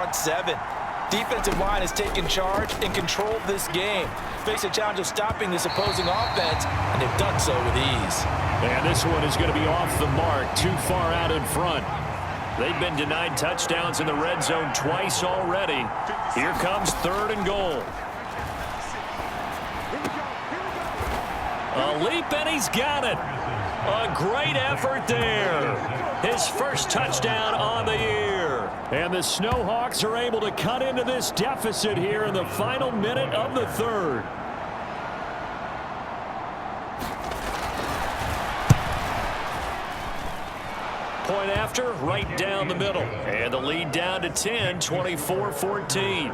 front seven. Defensive line has taken charge and controlled this game. Face a challenge of stopping this opposing offense, and they've done so with ease. And this one is going to be off the mark, too far out in front. They've been denied touchdowns in the red zone twice already. Here comes 3rd and goal. A leap, and he's got it. A great effort there. His first touchdown on the year. And the Snowhawks are able to cut into this deficit here in the final minute of the 3rd. Point after, right down the middle. And the lead down to 10, 24-14.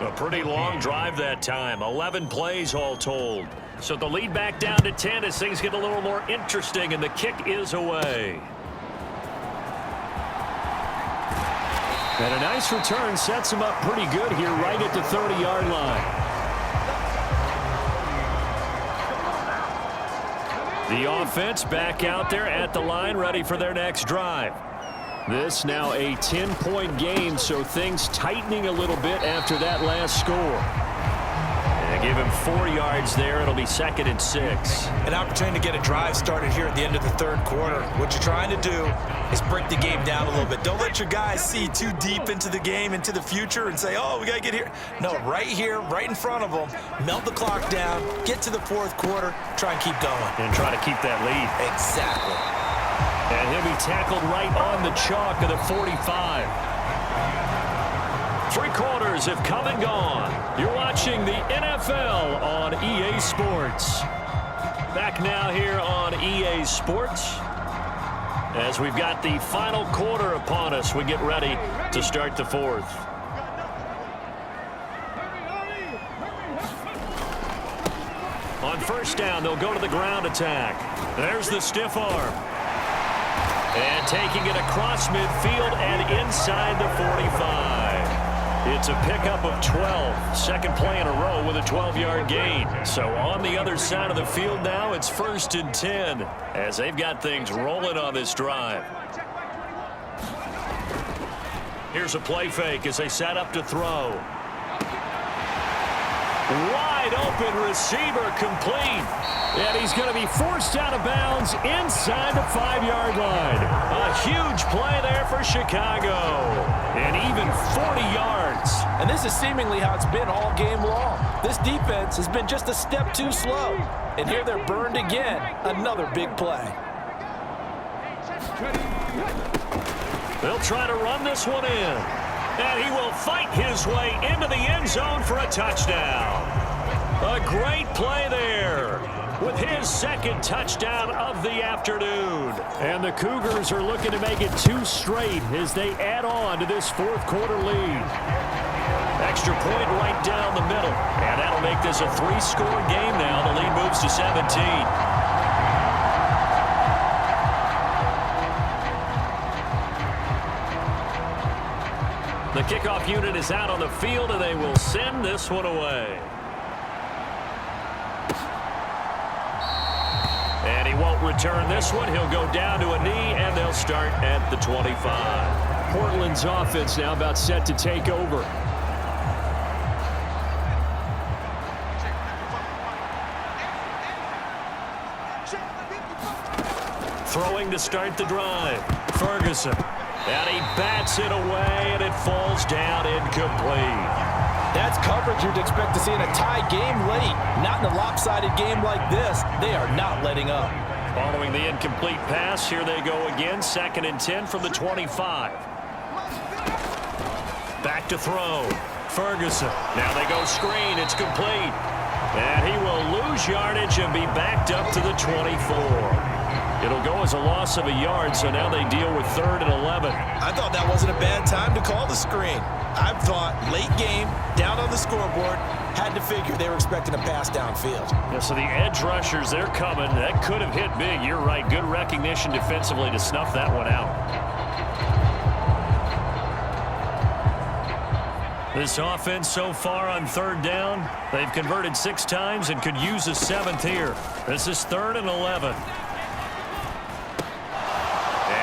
A pretty long drive that time, 11 plays all told. So the lead back down to 10 as things get a little more interesting, and the kick is away. And a nice return sets him up pretty good here right at the 30-yard line. The offense back out there at the line, ready for their next drive. This now a 10-point game, so things tightening a little bit after that last score. And give him 4 yards there. It'll be 2nd and 6. An opportunity to get a drive started here at the end of the 3rd quarter. What you're trying to do is break the game down a little bit. Don't let your guys see too deep into the game, into the future, and say, oh, we got to get here. No, right here, right in front of them, melt the clock down, get to the 4th quarter, try and keep going. And try to keep that lead. Exactly. And he'll be tackled right on the chalk of the 45. 3 quarters have come and gone. You're watching the NFL on EA Sports. Back now here on EA Sports. As we've got the final quarter upon us, we get ready to start the 4th. On 1st down, they'll go to the ground attack. There's the stiff arm. And taking it across midfield and inside the 45. It's a pickup of 12. Second play in a row with a 12-yard gain. So on the other side of the field now, it's 1st and 10 as they've got things rolling on this drive. Here's a play fake as they set up to throw. Wide open receiver complete. And he's going to be forced out of bounds inside the 5-yard line. A huge play there for Chicago. And even 40 yards. And this is seemingly how it's been all game long. This defense has been just a step too slow. And here they're burned again. Another big play. They'll try to run this one in. And he will fight his way into the end zone for a touchdown. A great play there with his 2nd touchdown of the afternoon. And the Cougars are looking to make it 2 straight as they add on to this 4th quarter lead. Extra point right down the middle. And that'll make this a 3-score game now. The lead moves to 17. The kickoff unit is out on the field, and they will send this one away. And he won't return this one. He'll go down to a knee, and they'll start at the 25. Portland's offense now about set to take over. Throwing to start the drive. Ferguson. And he bats it away, and it falls down incomplete. That's coverage you'd expect to see in a tie game late. Not in a lopsided game like this. They are not letting up. Following the incomplete pass, here they go again. 2nd and 10 from the 25. Back to throw. Ferguson. Now they go screen. It's complete. And he will lose yardage and be backed up to the 24. It'll go as a loss of a yard, so now they deal with 3rd and 11. I thought that wasn't a bad time to call the screen. I thought late game, down on the scoreboard, had to figure they were expecting a pass downfield. Yeah, so the edge rushers, they're coming. That could have hit big. You're right. Good recognition defensively to snuff that one out. This offense so far on 3rd down, they've converted 6 times and could use a 7th here. This is 3rd and 11.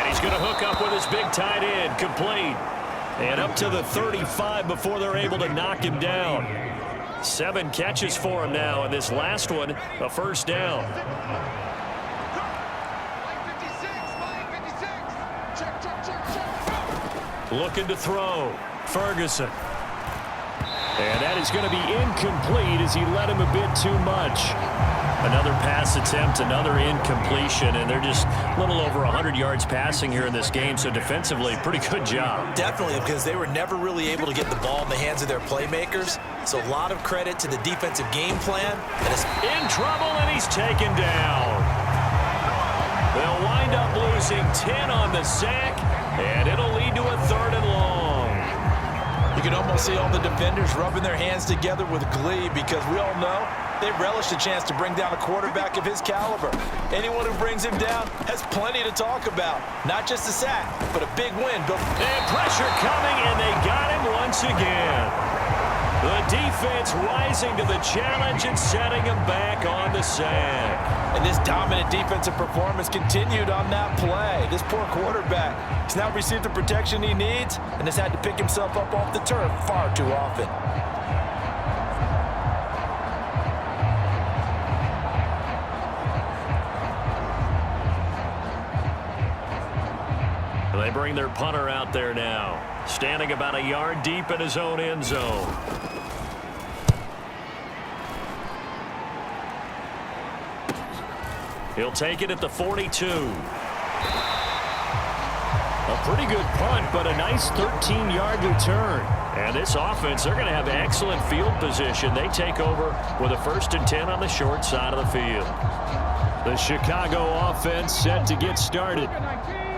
He's going to hook up with his big tight end. Complete. And up to the 35 before they're able to knock him down. 7 catches for him now, and this last one, a first down. Looking to throw. Ferguson. And that is going to be incomplete as he led him a bit too much. Another pass attempt, another incompletion, and they're just a little over 100 yards passing here in this game, so defensively, pretty good job. Definitely, because they were never really able to get the ball in the hands of their playmakers, so a lot of credit to the defensive game plan. In trouble, and he's taken down. They'll wind up losing 10 on the sack, and it'll lead to a 3rd and long. You can almost see all the defenders rubbing their hands together with glee because we all know they relish the chance to bring down a quarterback of his caliber. Anyone who brings him down has plenty to talk about. Not just a sack, but a big win. And pressure coming, and they got him once again. The defense rising to the challenge and setting him back on the sack. And this dominant defensive performance continued on that play. This poor quarterback has now received the protection he needs and has had to pick himself up off the turf far too often. They bring their punter out there now, standing about a yard deep in his own end zone. He'll take it at the 42. A pretty good punt, but a nice 13-yard return. And this offense, they're going to have excellent field position. They take over with a 1st and 10 on the short side of the field. The Chicago offense set to get started.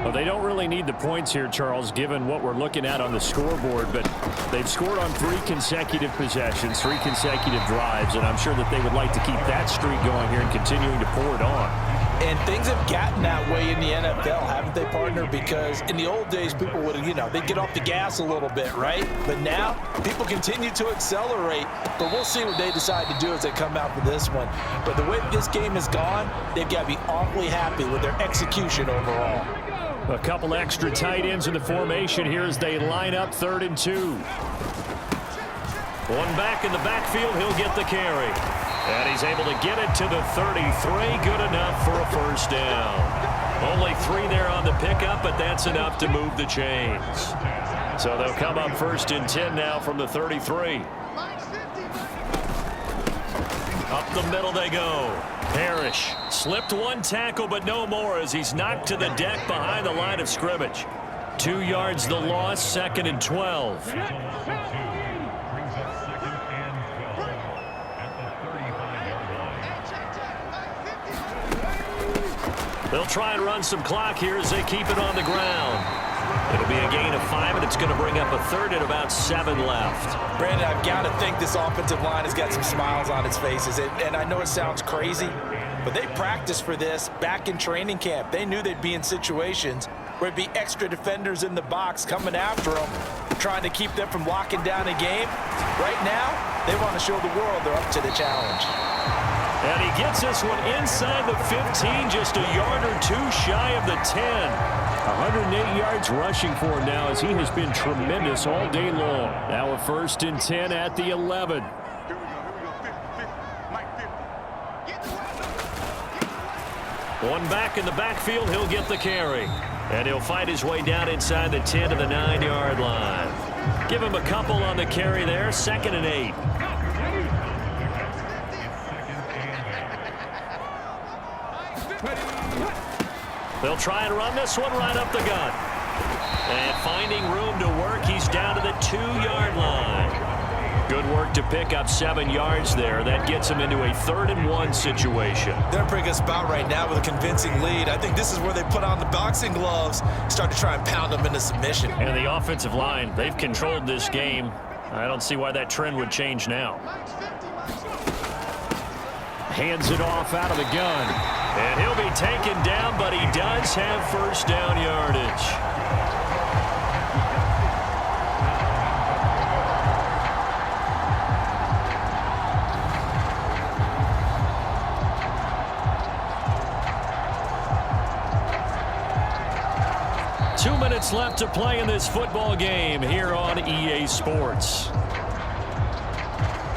Well, they don't really need the points here, Charles, given what we're looking at on the scoreboard, but they've scored on 3 consecutive possessions, 3 consecutive drives, and I'm sure that they would like to keep that streak going here and continuing to pour it on. And things have gotten that way in the NFL, haven't they, partner? Because in the old days, people would, they'd get off the gas a little bit, right? But now, people continue to accelerate. But we'll see what they decide to do as they come out for this one. But the way this game has gone, they've got to be awfully happy with their execution overall. A couple extra tight ends in the formation here as they line up 3rd and 2. One back in the backfield, he'll get the carry. And he's able to get it to the 33. Good enough for a first down. Only 3 there on the pickup, but that's enough to move the chains. So they'll come up 1st and 10 now from the 33. Up the middle they go. Parrish slipped 1 tackle, but no more as he's knocked to the deck behind the line of scrimmage. 2 yards the loss, 2nd and 12. They'll try and run some clock here as they keep it on the ground. It'll be a gain of 5, and it's going to bring up a 3rd and about 7 left. Brandon, I've got to think this offensive line has got some smiles on its faces. And I know it sounds crazy, but they practiced for this back in training camp. They knew they'd be in situations where it'd be extra defenders in the box coming after them, trying to keep them from locking down a game. Right now, they want to show the world they're up to the challenge. And he gets this one inside the 15, just a yard or 2 shy of the 10. 108 yards rushing for him now as he has been tremendous all day long. Now a 1st and 10 at the 11. One back in the backfield, he'll get the carry. And he'll fight his way down inside the 10 to the 9-yard line. Give him a couple on the carry there, 2nd and 8. They'll try and run this one right up the gut. And finding room to work, he's down to the 2-yard line. Good work to pick up 7 yards there. That gets him into a 3rd and 1 situation. They're in a pretty good spot right now with a convincing lead. I think this is where they put on the boxing gloves, start to try and pound them into submission. And the offensive line, they've controlled this game. I don't see why that trend would change now. Hands it off out of the gun. And he'll be taken down, but he does have 1st down yardage. minutes left to play in this football game here on EA Sports.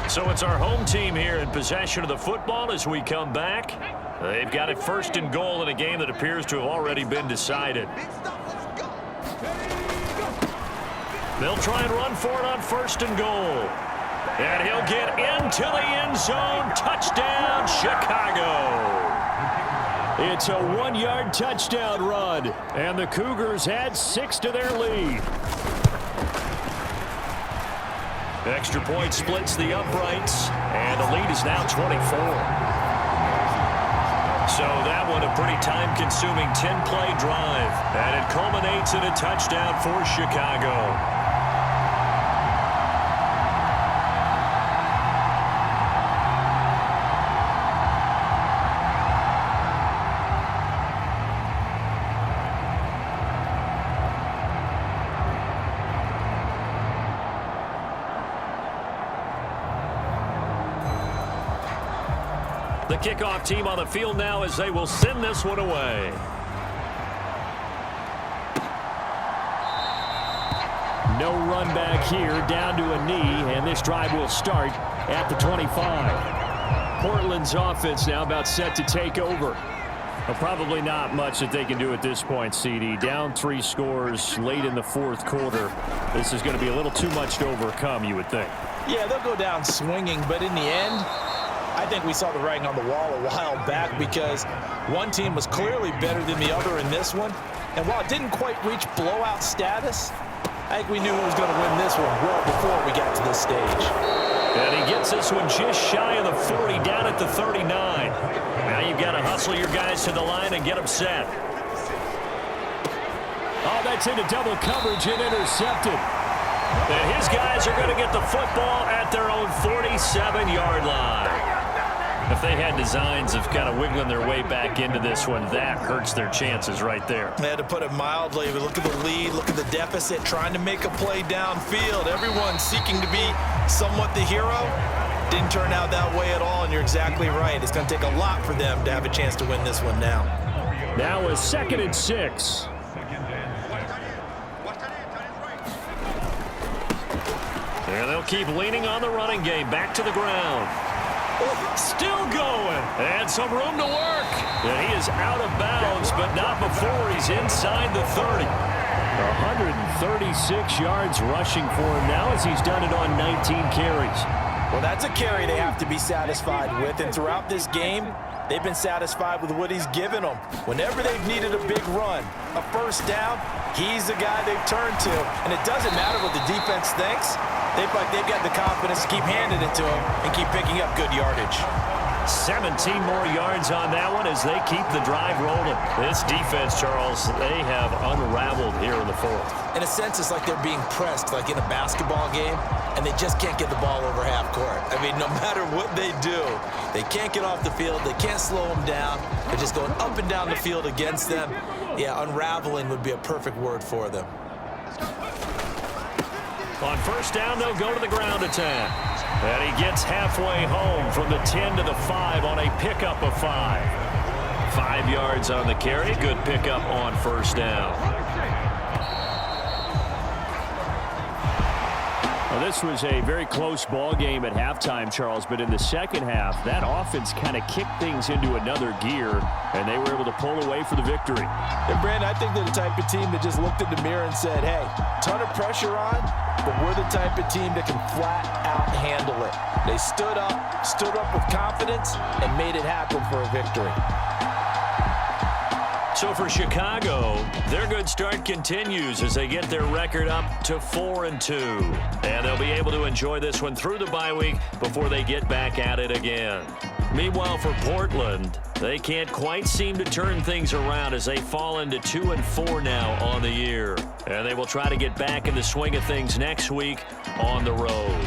So it's our home team here in possession of the football as we come back. They've got it first and goal in a game that appears to have already been decided. They'll try and run for it on first and goal. And he'll get into the end zone. Touchdown, Chicago. It's a 1-yard touchdown run. And the Cougars add 6 to their lead. Extra point splits the uprights. And the lead is now 24. So that one a pretty time-consuming 10-play drive. And it culminates in a touchdown for Chicago. The kickoff team on the field now as they will send this one away. No run back here, down to a knee, and this drive will start at the 25. Portland's offense now about set to take over. Well, probably not much that they can do at this point, CD. Down 3 scores late in the fourth quarter. This is going to be a little too much to overcome, you would think. Yeah, they'll go down swinging, but in the end, I think we saw the writing on the wall a while back because one team was clearly better than the other in this one. And while it didn't quite reach blowout status, I think we knew who was going to win this one well before we got to this stage. And he gets this one just shy of the 40, down at the 39. Now you've got to hustle your guys to the line and get them set. Oh, that's into double coverage and intercepted. And his guys are going to get the football at their own 47-yard line. If they had designs of kind of wiggling their way back into this one, that hurts their chances right there. They had to put it mildly. Look at the lead, look at the deficit, trying to make a play downfield. Everyone seeking to be somewhat the hero. Didn't turn out that way at all, and you're exactly right. It's going to take a lot for them to have a chance to win this one now. Now a 2nd and 6. And they'll keep leaning on the running game. Back to the ground. Still going. And some room to work. And he is out of bounds, but not before he's inside the 30. 136 yards rushing for him now as he's done it on 19 carries. Well, that's a carry they have to be satisfied with. And throughout this game, they've been satisfied with what he's given them. Whenever they've needed a big run, a first down, he's the guy they've turned to. And it doesn't matter what the defense thinks. They've got the confidence to keep handing it to him and keep picking up good yardage. 17 more yards on that one as they keep the drive rolling. This defense, Charles, they have unraveled here in the fourth. In a sense, it's like they're being pressed like in a basketball game, and they just can't get the ball over half court. I mean, no matter what they do, they can't get off the field. They can't slow them down. They're just going up and down the field against them. Yeah, unraveling would be a perfect word for them. On first down, they'll go to the ground attack. And he gets halfway home from the 10 to the 5 on a pickup of 5. 5 yards on the carry. Good pickup on first down. Well, this was a very close ball game at halftime, Charles, but in the second half, that offense kind of kicked things into another gear, and they were able to pull away for the victory. And, Brandon, I think they're the type of team that just looked in the mirror and said, hey, ton of pressure on, but we're the type of team that can flat out handle it. They stood up with confidence, and made it happen for a victory. So for Chicago, their good start continues as they get their record up to 4-2. And they'll be able to enjoy this one through the bye week before they get back at it again. Meanwhile, for Portland, they can't quite seem to turn things around as they fall into 2-4 now on the year. And they will try to get back in the swing of things next week on the road.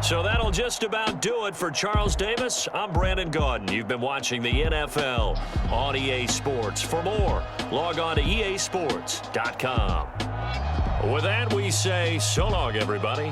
So that'll just about do it for Charles Davis. I'm Brandon Gaudin. You've been watching the NFL on EA Sports. For more, log on to easports.com. With that, we say so long, everybody.